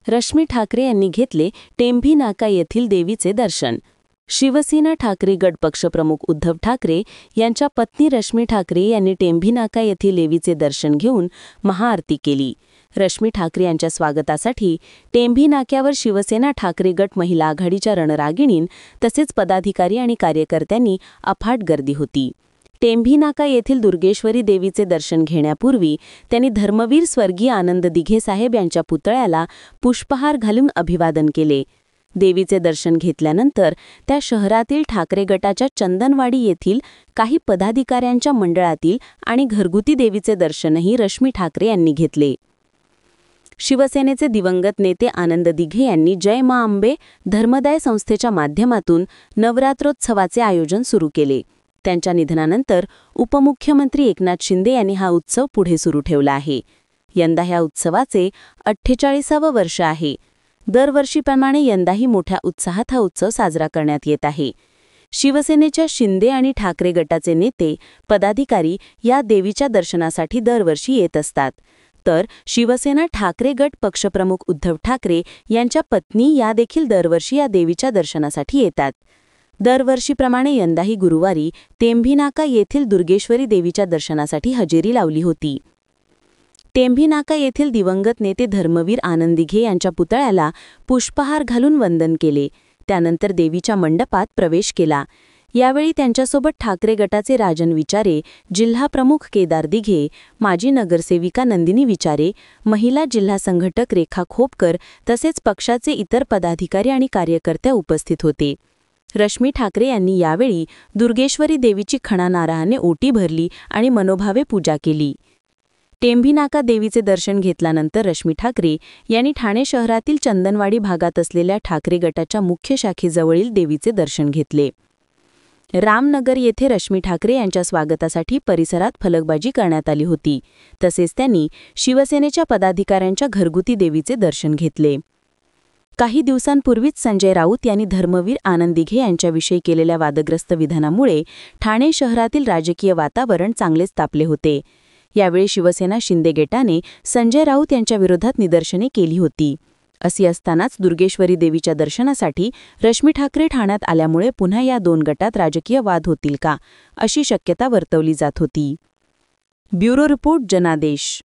रश्मी ठाकरे यांनी घेतले टेंभी नाका येथील देवीचे दर्शन। शिवसेना ठाकरे गट पक्षप्रमुख उद्धव ठाकरे यांच्या पत्नी रश्मी ठाकरे यांनी टेंभी नाका येथील देवीचे दर्शन घेऊन महाआरती केली। रश्मी ठाकरे यांच्या स्वागतासाठी टेंभी नाक्यावर शिवसेना ठाकरे गट महिला आघाडीच्या रणरागिणीं तसेच पदाधिकारी आणि कार्यकर्त्यांनी अफाट गर्दी होती। टेंभी नाका येथील दुर्गेश्वरी देवीचे दर्शन घेण्यापूर्वी त्यांनी धर्मवीर स्वर्गीय आनंद दिघे साहेब यांच्या पुतळ्याला पुष्पहार घालून अभिवादन केले। देवीचे दर्शन घेतल्यानंतर त्या शहरातील ठाकरे गटाच्या चंदनवाडी येथील काही पदाधिकाऱ्यांच्या मंडळातील आणि घरगुती देवीचे दर्शनही रश्मी ठाकरे यांनी घेतले। शिवसेनेचे दिवंगत नेते आनंद दिघे यांनी जय मा अंबे धर्मदाय संस्थेच्या माध्यमातून नवरात्रोत्सवाचे आयोजन सुरू केले। त्यांच्या निधनानंतर उपमुख्यमंत्री एकनाथ शिंदे यांनी हा उत्सव पुढे सुरू ठेवला आहे। यंदा ह्या उत्सवाचे 48वे वर्ष आहे। दरवर्षीप्रमाणे यंदाही मोठ्या उत्साहात हा उत्सव साजरा करण्यात येत आहे। शिवसेनेच्या शिंदे आणि ठाकरे गटाचे नेते पदाधिकारी या देवीच्या दर्शनासाठी दरवर्षी येत असतात, तर शिवसेना ठाकरे गट पक्षप्रमुख उद्धव ठाकरे यांच्या पत्नी या देखील दरवर्षी या देवीच्या दर्शनासाठी येतात। दरवर्षीप्रमाणे यंदाही गुरुवारी टेंभी नाका येथील दुर्गेश्वरी देवीच्या दर्शनासाठी हजेरी लावली होती। टेंभी नाका येथील दिवंगत नेते धर्मवीर आनंद दिघे यांच्या पुतळ्याला पुष्पहार घालून वंदन केले। त्यानंतर देवीच्या मंडपात प्रवेश केला। यावेळी त्यांच्यासोबत ठाकरे गटाचे राजन विचारे, जिल्हाप्रमुख केदार दिघे, माजी नगरसेविका नंदिनी विचारे, महिला जिल्हा संघटक रेखा खोपकर तसेच पक्षाचे इतर पदाधिकारी आणि कार्यकर्ते उपस्थित होते। रश्मी ठाकरे यांनी यावेळी दुर्गेश्वरी देवीची खणा नारळाने ओटी भरली आणि मनोभावे पूजा केली। टेंभी नाका देवीचे दर्शन घेतल्यानंतर रश्मी ठाकरे यांनी ठाणे शहरातील चंदनवाडी भागात असलेल्या ठाकरे गटाच्या मुख्य शाखेजवळील देवीचे दर्शन घेतले। रामनगर येथे रश्मी ठाकरे यांच्या स्वागतासाठी परिसरात फलकबाजी करण्यात आली होती। तसेच त्यांनी शिवसेनेच्या पदाधिकाऱ्यांच्या घरगुती देवीचे दर्शन घेतले। काही दिवसांपूर्वीच संजय राऊत यांनी धर्मवीर आनंद दिघे यांच्याविषयी केलेल्या वादग्रस्त विधानामुळे ठाणे शहरातील राजकीय वातावरण चांगलेच तापले होते। यावेळी शिवसेना शिंदे गटाने संजय राऊत यांच्या विरोधात निदर्शने केली होती। असे असतानाच दुर्गेश्वरी देवीच्या दर्शनासाठी रश्मी ठाकरे ठाण्यात आल्यामुळे पुन्हा या दोन गटात राजकीय वाद होतील का, अशी शक्यता वर्तवली जात होती। ब्युरो रिपोर्ट, जनादेश।